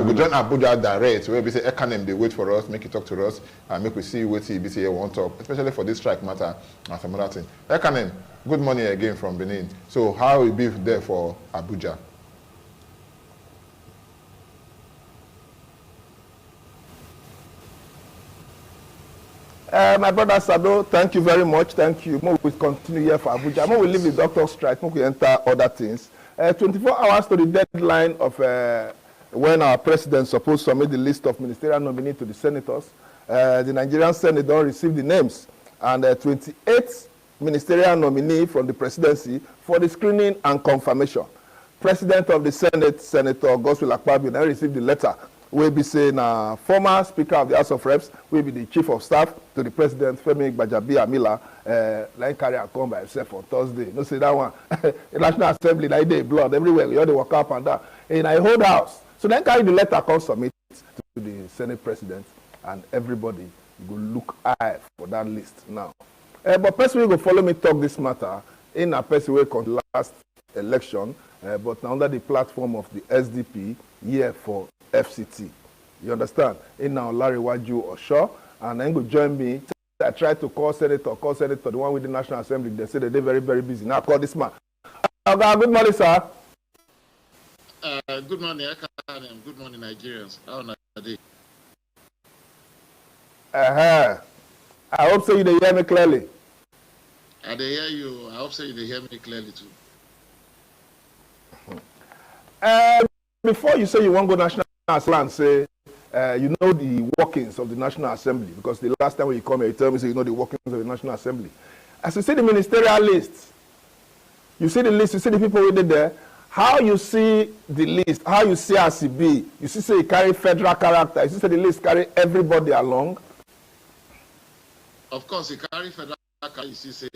go join Abuja direct, where we say Ekanem, they wait for us, make you talk to us, and make we see what CBC want talk, especially for this strike matter and some other thing. Ekanem, good morning again from Benin. So how will it be there for Abuja? My brother Sado, thank you very much. Thank you. More will continue here for Abuja. More will leave the doctor strike. More will enter other things. 24 hours to the deadline of when our president supposed to submit the list of ministerial nominees to the senators. The Nigerian Senate don't receive the names, and 28 ministerial nominee from the presidency for the screening and confirmation. President of the Senate, Senator Godswill Akpabio, then received the letter. Will be saying former Speaker of the House of Reps, will be the Chief of Staff to the President, Femi Gbajabiamila, like carry a come by himself on Thursday. No say that one. The National Assembly, like day blood everywhere. You all the walk up and down in a whole house. So then carry the letter, come submit to the Senate President, and everybody go look eye for that list now. But person will go follow me talk this matter in a person will come last election, but now under the platform of the SDP, here for FCT. You understand? In now Larry Waju Osho, and then go join me. I tried to call senator, the one with the National Assembly. They say that they're very, very busy. Now call this man. Good morning, sir. Good morning, good morning, Nigerians. How are they? I hope so you hear me clearly. I hear you. I hope so you hear me clearly too. Before you say you want to go National Assembly, say you know the workings of the National Assembly, because the last time when you come here, you tell me say you know the workings of the National Assembly. As you see the ministerial list, you see the list, you see the people who did there, how you see the list, how you see RCB, you see say it carry federal character, you see say the list carry everybody along. Of course, it carry federal character, you see say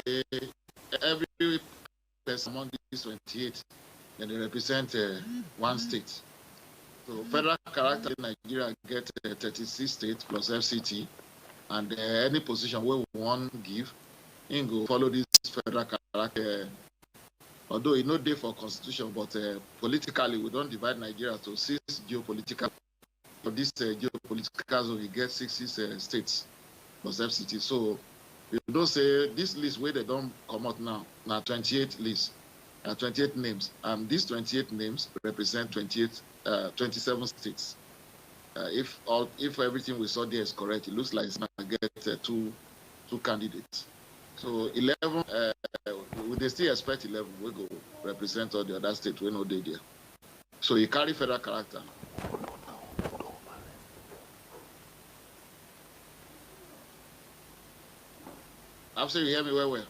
every person among these 28, and they represent one state. So federal character in Nigeria get 36 states plus FCT, and any position where we want to give, in go follow this federal character. Although it's not there for constitution, but politically we don't divide Nigeria to 6 geopolitical. For this geopolitical zone, we get 6 states plus FCT. So you don't say this list where they don't come out now 28 lists. 28 names, and these 28 names represent 27 states. If everything we saw there is correct, it looks like it's going to get two candidates. So 11, they still expect 11. We go represent all the other states. We know they there. So you carry federal character. I'm saying you hear me well.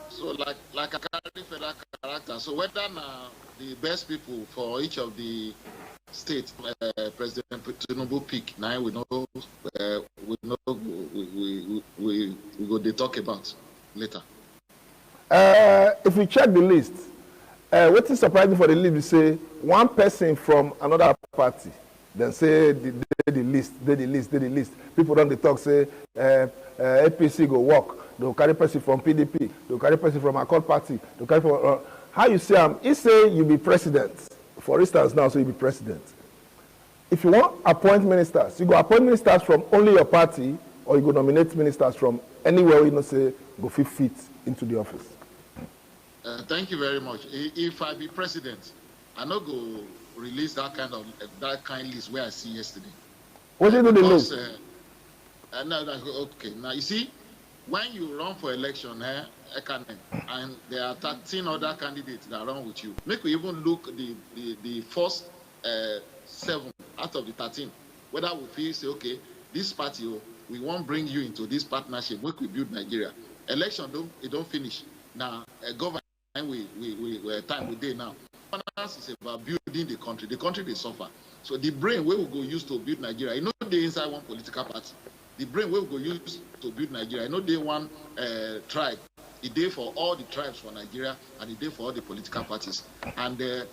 So like a carry federal character. So whether the best people for each of the states, President Tinubu pick, now we go they talk about later. If we check the list, what is surprising for the list is say one person from another party, then say the list. People don't talk say APC go work. They'll carry person from PDP. They'll carry person from Accord Party. They'll carry from how you say he say you be president. For instance, now so you be president. If you want appoint ministers, you go appoint ministers from only your party, or you go nominate ministers from anywhere you know say go fit into the office. Thank you very much. If I be president, I not go release that kind list where I see yesterday. What do you do the list? Okay. Now you see, when you run for election, and there are 13 other candidates that run with you, make we even look the first 7 out of the 13, whether we feel say, okay, this party, we won't bring you into this partnership, make we build Nigeria. Election don't finish. Now, government we time we day now. Governance is about building the country. The country they suffer. So the brain we will go use to build Nigeria. You know they inside one political party. The brain we will go use to build Nigeria. You know they one tribe. It day for all the tribes for Nigeria, and it day for all the political parties. And the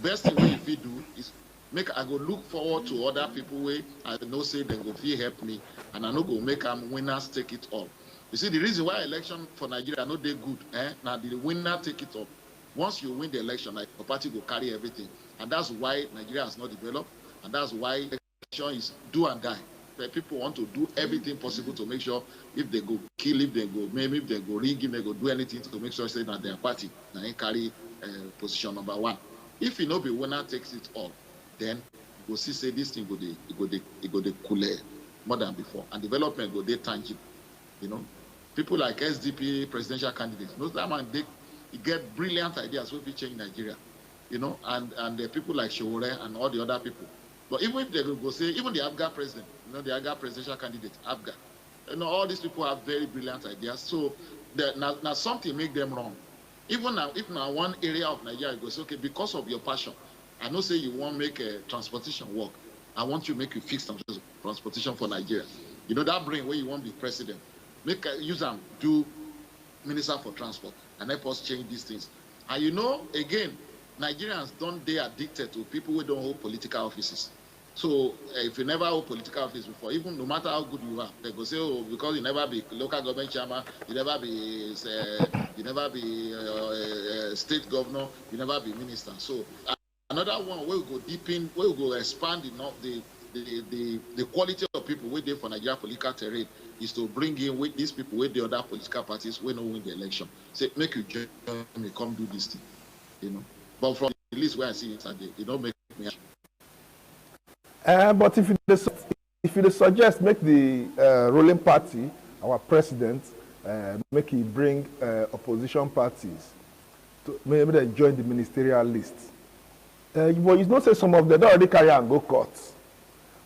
best thing we if we do is I go look forward to other people where I know say they go feel help me, and I know go make them winners take it all. You see, the reason why election for Nigeria no dey good, now the winner take it up. Once you win the election, like your party will carry everything. And that's why Nigeria has not developed. And that's why election is do and die. But people want to do everything possible to make sure if they go kill, if they go maybe if they go rig, if they go do anything to make sure say that their party now carry position number one. If you know the winner takes it all, then you go see say this thing go dey cool more than before, and development go dey tangible. You know, people like SDP presidential candidates, most of them they get brilliant ideas wey fit change Nigeria. You know, and the people like Showore and all the other people. But even if they go say, even the Abga president, you know, the Abga presidential candidate, Abga, you know, all these people have very brilliant ideas. So now something make them wrong. Even now, if now one area of Nigeria goes, okay, because of your passion, I know say you want make a transportation work. I want you make you fix transportation for Nigeria. You know, that brain where you want to be president, use them, do minister for transport, and help us change these things. And you know, again, Nigerians they addicted to people who don't hold political offices. So if you never hold political office before, even no matter how good you are, they go say, oh, because you never be local government chairman, you never be state governor, you never be minister. So another one where we go deep in, where we go expand the quality of people who there for Nigeria political terrain is to bring in with these people with the other political parties when win the election. Say, make you join me, come do this thing, you know. But from the list where I see it today, it don't make me happy. But if you suggest make the ruling party, our president, make it bring opposition parties to maybe they join the ministerial list. But you not say some of them already carry and go courts.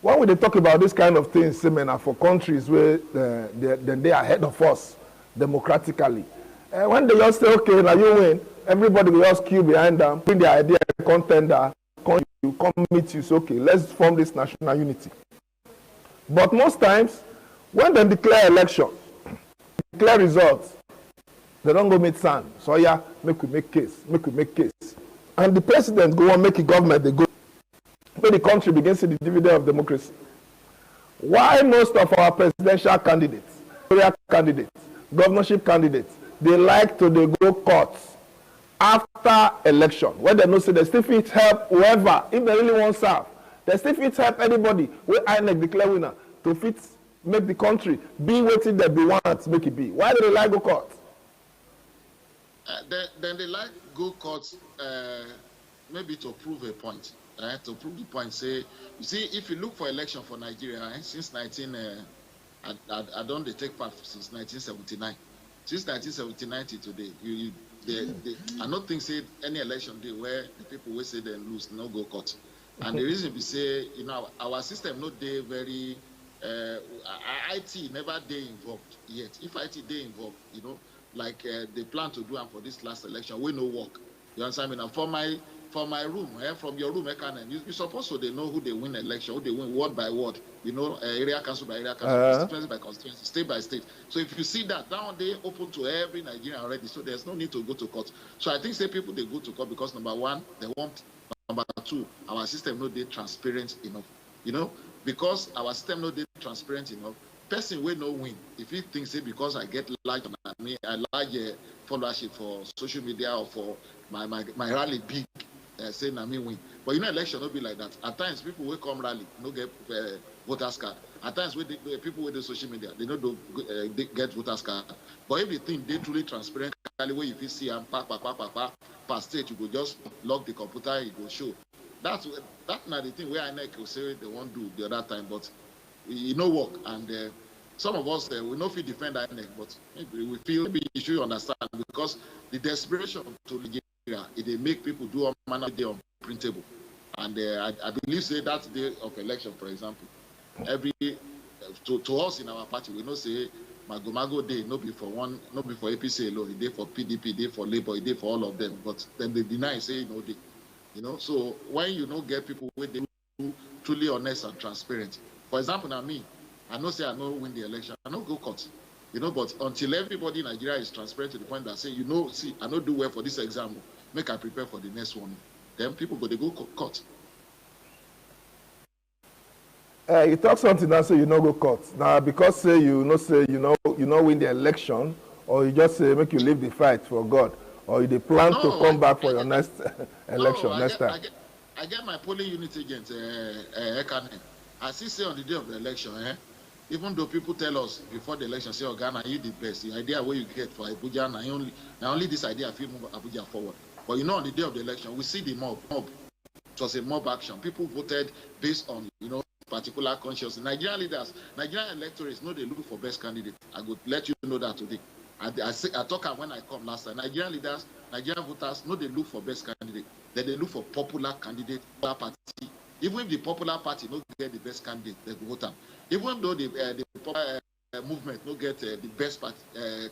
When we talk about this kind of things, seminar for countries where they are ahead of us democratically, when they just say, okay, now you win, everybody will just queue behind them, bring their idea, contender, come meet you, so okay, let's form this national unity. But most times, when they declare election, declare results, they don't go meet San. So yeah, make we make case. And the president go on make a government, they go, where the country begins to see the dividend of democracy. Why most of our presidential candidates, governorship candidates, they like to they go courts after election, where they know say they still fit help whoever, if they really want to serve, they still fit help anybody where INEC declare winner to fit make the country be waiting that they want to make it be. Why do they like go court? Then they like go courts maybe to prove a point. To prove the point, say, you see, if you look for election for Nigeria since I don't take part since 1979. Since 1979 to today, I don't think say any election day where the people will say they lose, no go court. And the reason we say, you know, our system not they very IT never they involved yet. If IT they involved, you know, like they plan to do and for this last election, we no work. You understand me? Now for my room, from your room, you're supposed to they know who they win election, who they win word by word, you know, area council by area council, constituency by constituency, state by state. So if you see that, now they open to every Nigerian already, so there's no need to go to court. So I think say people they go to court because number one, they want, number two, our system not they transparent enough, you know, because our system not they transparent enough. Person will no win if he thinks say because I get large followership for social media or for my rally big. Say na me win, but you know election don't be like that. At times people will come rally, no get voters card. At times people with the social media, they don't they get voters card. But everything they truly transparent, where if you see and per state, you go just log the computer, it will show. That's not the thing where INEC will say they won't do the other time, but it no work. And some of us we no feel defend INEC, but maybe we feel maybe you should understand because the desperation to it make people do all manner of day unprintable. And I believe say that day of election, for example, every to us in our party, we know say Mago day no be for APC alone, it day for PDP, it day for Labour, it day for all of them. But then they deny say no day. You know, so when you don't get people where they truly honest and transparent. For example, now me, I know say I know win the election, I know go court. You know, but until everybody in Nigeria is transparent to the point that say, you know, see, I don't do well for this exam, make I prepare for the next one. Then people go, they go court. You talk something now, say you no go court. Now because say you know win the election, or you just say make you leave the fight for God, or you dey plan to come back for your next election next time. I get my polling unit agent, Ekane. As he say on the day of the election, even though people tell us before the election, say, oh, Ghana, you the best. The idea where you get for Abuja, now only this idea feel move Abuja forward. But you know, on the day of the election, we see the mob. It was a mob action. People voted based on, particular conscience. Nigerian leaders, Nigerian electorates know they look for best candidate. I could let you know that today. I talk when I come last time. Nigerian leaders, Nigerian voters know they look for best candidate. Then they look for popular candidate, popular party. Even if the popular party don't get the best candidate, they vote them. Even though the popular movement don't get the best party,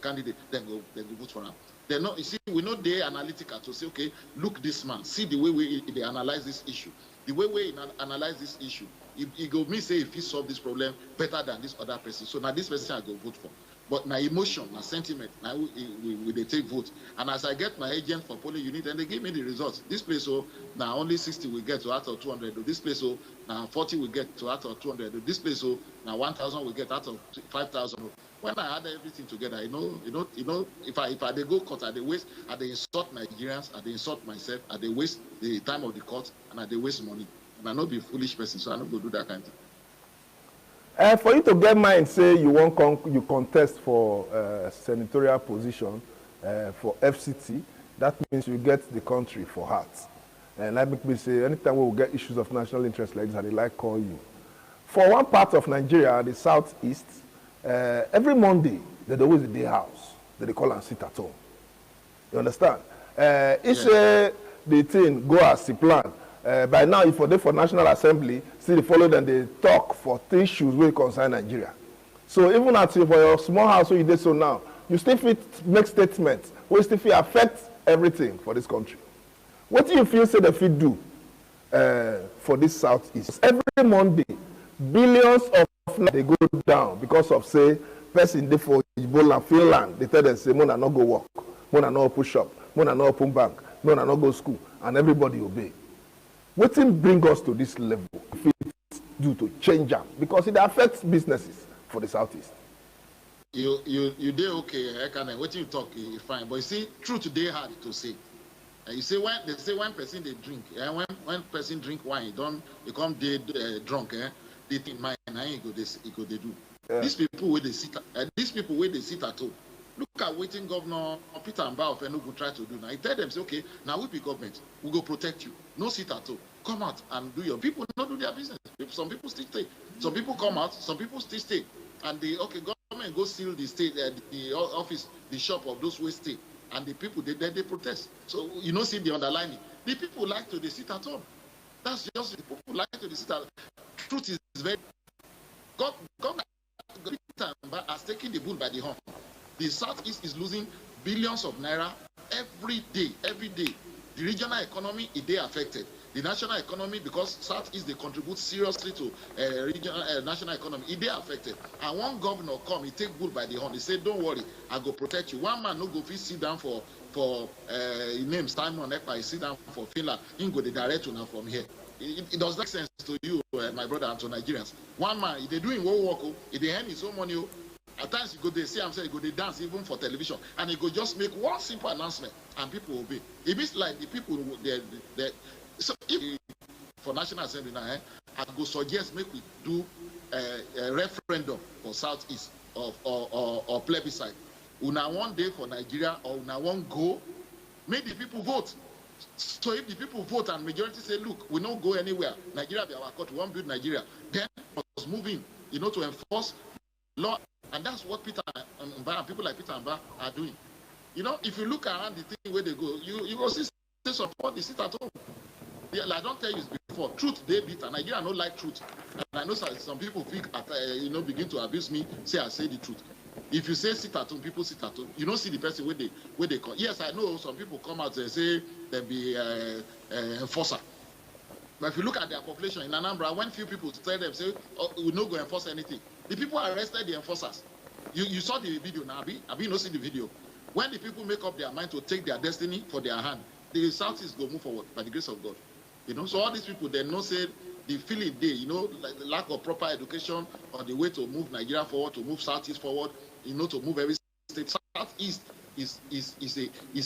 candidate, then go vote for them. They know. You see, we know they analytical to say, okay, look this man. See the way they analyze this issue. The way we analyze this issue, it go me say if he solve this problem better than this other person. So now this person I go vote for. But my emotion, my sentiment, now we they take vote. And as I get my agent for polling unit, and they give me the results. This place, now only 60 we get to out of 200. This place, now 40 we get to out of 200. This place, now 1,000 we get out of 5,000. When I add everything together, if I they go court, I they waste, I they insult Nigerians, I they insult myself, I they waste the time of the court, and I they waste money. And I not be a foolish person, so I not go do that kind of thing. For you to get mind, say you you contest for senatorial position for FCT, that means you get the country for heart. And that make me say, anytime we will get issues of national interest like this, they like call you. For one part of Nigeria, the southeast, every Monday, they always a day house. They call and sit at home. You understand? It's the thing go as the plan. By now, if for National Assembly, still follow them, they talk for 3 issues where concern Nigeria. So even at for your small house where you did so now, you still fit make statements, which still fit affect everything for this country. What do you feel say the fit do for this southeast? Every Monday, billions of they go down because of say person they for Ebola Finland, they tell them say Mona not go work, Mona not open shop, Mona not open bank, Mona not go school, and everybody obey. What thing bring us to this level if it's due to change them? Because it affects businesses for the southeast. You did okay, what you talk is fine. But you see, truth today hard to say. You say when person they drink, when person drink wine, they come dead drunk, they think mine go they do. Yeah. These people where they sit at home. Look at waiting Governor Peter Mba of Enugu try to do now. He tell them, say, okay, now we be government, we go protect you. No sit at home. Come out and do your people not do their business. Some people still stay. Some people come out, some people still stay. And government go steal the state, the office, the shop of those who stay. And the people they protest. So you know see the underlining. The people like to they sit at home. That's just the people like to they sit at home. Truth is very Governor Peter Mba has taken the bull by the horn. The southeast is losing billions of naira every day. The regional economy is they affected. The national economy, because southeast they contribute seriously to regional national economy, is they affected. And one governor come, he take bull by the horn. He say, "Don't worry, I go protect you." One man no go fit sit down for his name Simon Ekpa. He sit down for Finland. He go the direct now from here. It does make sense to you, my brother, and to Nigerians. One man, if they doing work, if they earn his own money. At times, you go they see himself, you go they dance even for television, and he go just make one simple announcement, and people obey. It means like the people they so if for National Assembly now, I go suggest make we do a referendum for Southeast or plebiscite. Una one day for Nigeria or una one go, make the people vote. So if the people vote and majority say, look, we don't go anywhere, Nigeria be our court, we won't build Nigeria, then was moving, to enforce law. And that's what Peter Mba and people like Peter Mba are doing. If you look around the thing where they go, you go see support the sit at home. Yeah, like I don't tell you before, truth they beat, and Nigeria don't like truth. And I know some people think, begin to abuse me, say I say the truth. If you say sit at home, people sit at home. You don't see the person where they come. Yes, I know some people come out and say they be enforcer. But if you look at their population in Anambra, when few people tell them, say, we no go enforce anything, the people arrested the enforcers. You saw the video now, Abi no see the video. When the people make up their mind to take their destiny for their hand, the Southeast go move forward by the grace of God. So all these people, they know say the feeling day, like the lack of proper education or the way to move Nigeria forward, to move Southeast forward, to move every state. Southeast is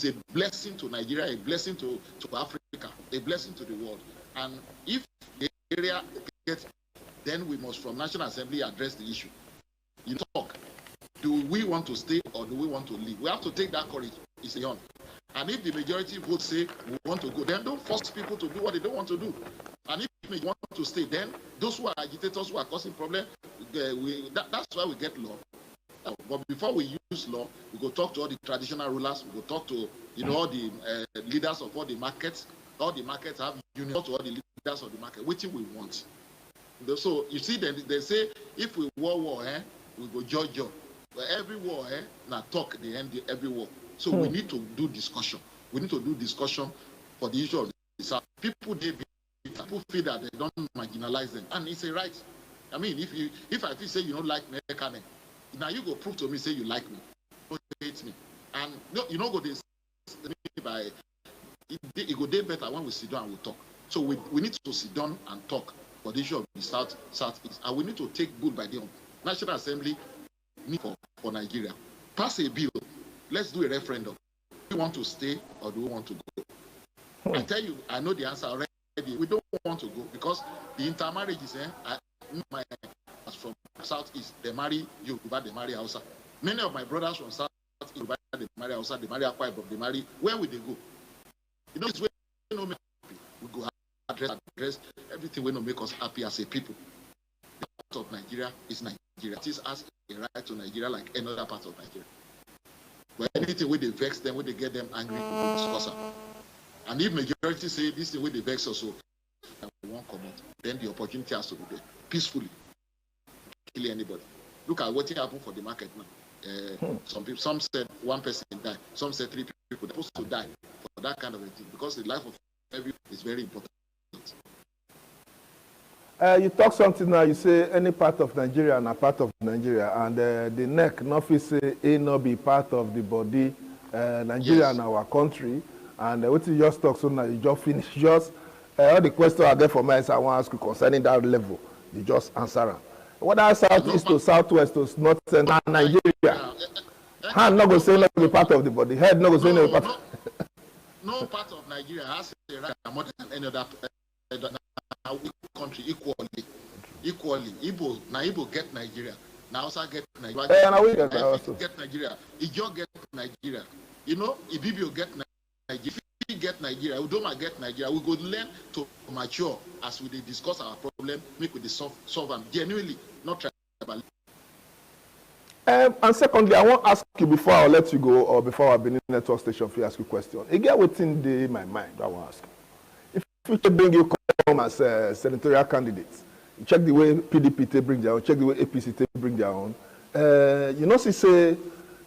a blessing to Nigeria, a blessing to Africa, a blessing to the world. And if the area gets, then we must, from National Assembly, address the issue. Talk. Do we want to stay or do we want to leave? We have to take that courage. It's a young. And if the majority vote say we want to go, then don't force people to do what they don't want to do. And if they want to stay, then those who are agitators, who are causing problems, that's why we get law. But before we use law, we go talk to all the traditional rulers. We go talk to all the leaders of all the markets. All the markets have unions. To all the leaders of the market. Which we want. So you see, they say if we war, we go judge. But every war, now talk the end every war. So we need to do discussion. We need to do discussion for the issue of the South. People feel that they don't marginalize them, and it's a right. I mean, if I feel say you don't like me, now you go prove to me say you like me, don't hate me, and go this by it go day better when we sit down and we talk. So we need to sit down and talk for the issue of the Southeast, and we need to take bull by the National Assembly need for Nigeria. Pass a bill. Let's do a referendum. Do we want to stay or do we want to go? I tell you, I know the answer already. We don't want to go because the intermarriages, my from Southeast, they marry Yoruba, they marry Hausa. Many of my brothers from Southeast, Yoruba, they marry Hausa, they marry Akwa Ibom, they marry. Where will they go? It's where we go address everything we don't make us happy as a people. The part of Nigeria is Nigeria. It is as a right to Nigeria like any other part of Nigeria. But anything where they vex them, where they get them angry, we discuss it. And if majority say this thing where they vex us, so and we won't come out, then the opportunity has to be there peacefully. Kill anybody. Look at what happened for the market now. Some said one person died, some said 3 people. They're supposed to die for that kind of a thing because the life of everyone is very important. You talk something now, you say any part of Nigeria and a part of Nigeria, and the neck, nothing say it not be part of the body, Nigeria and our country. And what you just talk so now, you just finish. Just all the questions I get from us, I want to ask you concerning that level. You just answer them. Whether southeast to southwest to north central Nigeria, hand not going to say not be part of the body, head not going to say not be part. No part of Nigeria has a right more than any other country equally. Igbo get Nigeria. Now also get Nigeria. Get Nigeria. Ijo get Nigeria. Ibibio get Nigeria. If we get Nigeria, Udoma get Nigeria. We go learn to mature as we discuss our problem, make we solve them genuinely, not tribally. And secondly, I want to ask you before I let you go, or before our Benin Network station, if you ask you a question. Again, within my mind, I want to ask you. If we bring you come as senatorial candidates, check the way PDP they bring their own, check the way APC they bring their own. Say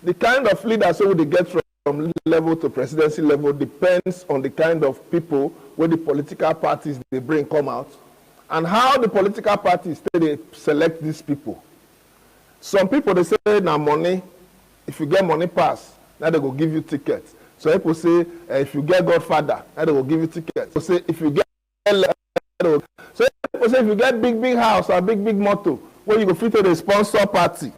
the kind of leaders so they get from level to presidency level depends on the kind of people where the political parties they bring come out, and how the political parties they select these people. Some people they say now money, if you get money pass, now they go give you tickets. So people say if you get Godfather, now they will give you tickets. So say if you get so people say if you get big house or big motor, where you go fit to the sponsor party,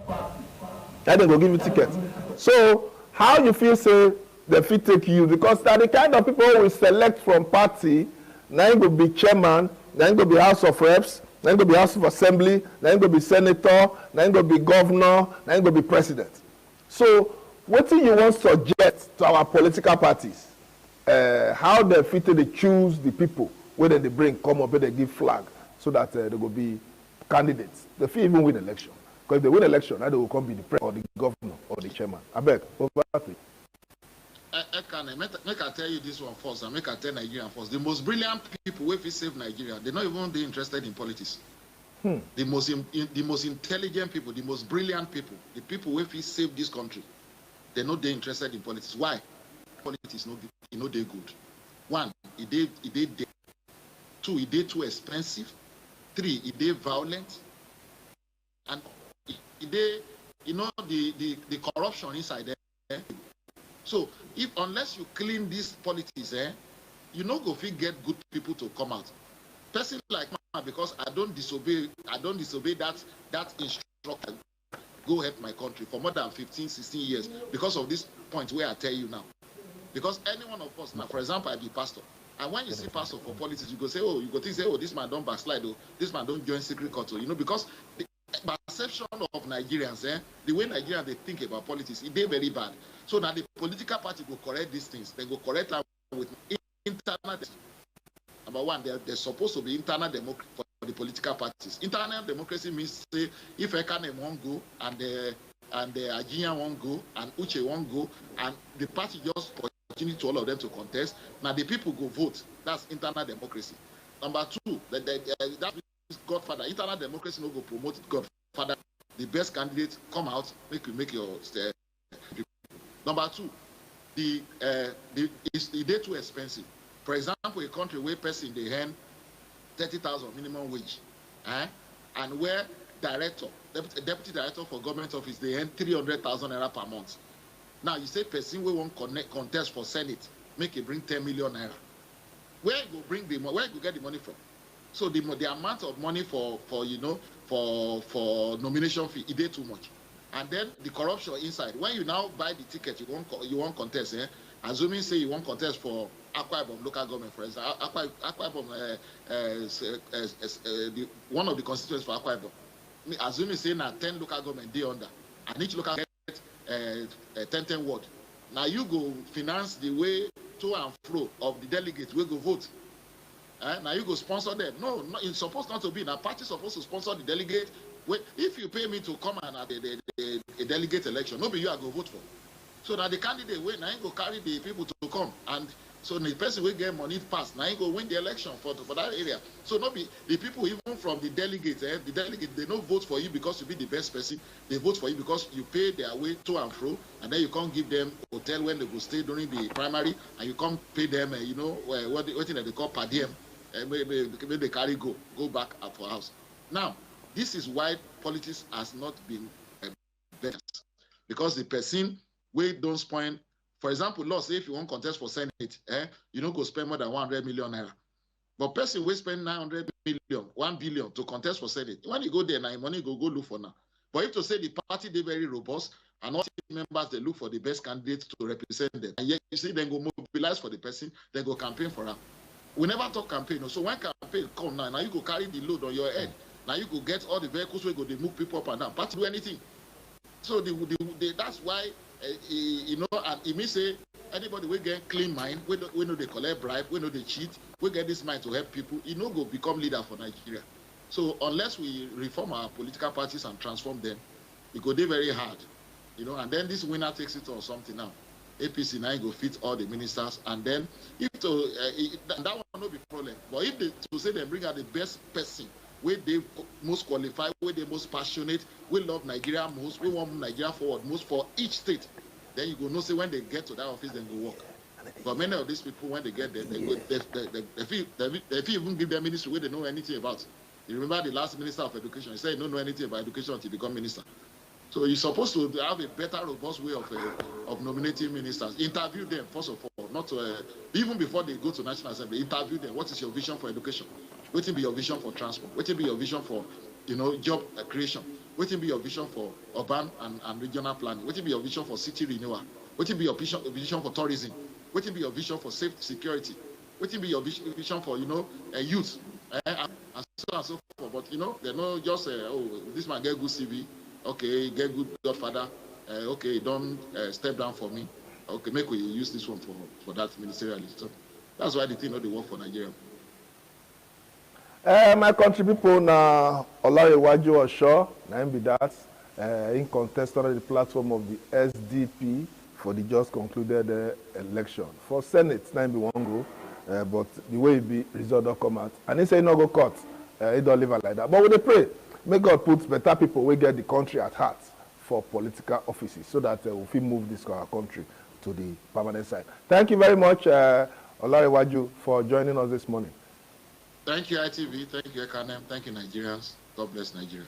now they go give you tickets. So how you feel say the fit take you, because that the kind of people we select from party, now you go be chairman, now you go be House of Reps, now you go be House of Assembly, now you go be senator, now you go be governor, now you go be president. So what do you want to suggest to our political parties? How they fit they choose the people, whether they bring come up, whether they give flag, so that they will be candidates. They fit even win election. Because if they win election, now they will come be the president or the governor or the chairman. I beg, over to you. Make I tell you this one first, and make I tell Nigeria first. The most brilliant people who save Nigeria, they're not even interested in politics. The most intelligent people, the most brilliant people, the people who save this country, they're not interested in politics. Why? Politics no they good. 1, it did. 2, it did too expensive. 3, it did violent. And it did, the corruption inside there. So unless you clean these politics, you know go fit get good people to come out. Person like because I don't disobey that instruction. Go help my country for more than 15, 16 years because of this point where I tell you now. Because any one of us now, for example, I be pastor. And when you see pastor for politics, you go say, oh, this man don't backslide, oh, this man don't join secret court, oh, because the perception of Nigerians, the way Nigerians they think about politics, they very bad. So now the political party will correct these things. They go correct them with internal. Number one, there's supposed to be internal democracy for the political parties. Internal democracy means say if Ekane won't go and the Ajian won't go and Uche won't go and the party just opportunity to all of them to contest. Now the people go vote. That's internal democracy. Number two, that is Godfather. Internal democracy no go promote Godfather. The best candidate come out, make your. Number two, the day too expensive. For example, a country where person they earn 30,000 minimum wage, and where deputy director for government office they earn 300,000 naira per month. Now you say person we won't contest for Senate, make it bring 10 million naira. Where you go bring the money? Where you go get the money from? So the amount of money for nomination fee, it did too much. And then the corruption inside. When you now buy the ticket, you won't contest. Assuming say you won't contest for Akwa Ibom local government, for example, Akwa Ibom, one of the constituents for Akwa Ibom. Assuming say now 10 local government they under, and each local get 10 ward. Now you go finance the way to and fro of the delegates. We go vote. Now you go sponsor them. No, it's supposed not to be. Now party supposed to sponsor the delegate. If you pay me to come and at a delegate election, nobody you are go vote for. So now the candidate now you go carry the people to come, and so the person will get money pass. Now you go win the election for that area. So not be the people even from the delegates. The delegate they don't vote for you because you be the best person. They vote for you because you pay their way to and fro, and then you can't give them hotel when they go stay during the primary, and you can't pay them. What they call per diem. Maybe they carry go back at our house. Now this is why politics has not been better, because the person we don't spend. For example, law say if you want contest for Senate, you don't go spend more than 100 million naira. But person will spend 900 million, 1 billion to contest for Senate. When you go there, now money go look for now. But if to say the party they very robust and all members they look for the best candidate to represent them, and yet you see them go mobilize for the person, they go campaign for them. We never talk campaign. So when campaign come now you go carry the load on your head. Now you go get all the vehicles where go they move people up and down. Party do anything. So that's why. And it means say anybody will get clean mind, we know they collect bribe, we know they cheat, we get this mind to help people, go become leader for Nigeria. So unless we reform our political parties and transform them, it go be very hard, and then this winner takes it or something now. APC now go fit all the ministers, and then that one no be problem. But if to say they bring out the best person, where they most qualified, where they most passionate, we love Nigeria most, we want Nigeria forward most for each state, then you go know say when they get to that office, then go work. But many of these people, when they get there, they feel even give them ministry where they know anything about. You remember the last minister of education, he said he don't know anything about education until he become minister. So you're supposed to have a better, robust way of nominating ministers. Interview them, first of all, not to, even before they go to National Assembly, interview them. What is your vision for education? What will be your vision for transport? What will be your vision for, job creation? What will be your vision for urban and regional planning? What will be your vision for city renewal? What will be your vision for tourism? What will be your vision for safety, security? What will be your vision for, youth? And so on and so forth. But, they're not just, this man get good CV. Okay, get good Godfather. Okay, don't step down for me. Okay, make we use this one for that ministerial. So that's why the thing not they work for Nigeria. My country people now, Olarewaju Osho, now be that in contest on the platform of the SDP for the just concluded election. For Senate, now be one go, but the way it be result don't come out. And he say no go court, it don't live like that. But we pray, may God put better people we get the country at heart for political offices so that we can move this country to the permanent side. Thank you very much, Olarewaju, for joining us this morning. Thank you, ITV. Thank you, Ekanem. Thank you, Nigerians. God bless Nigeria.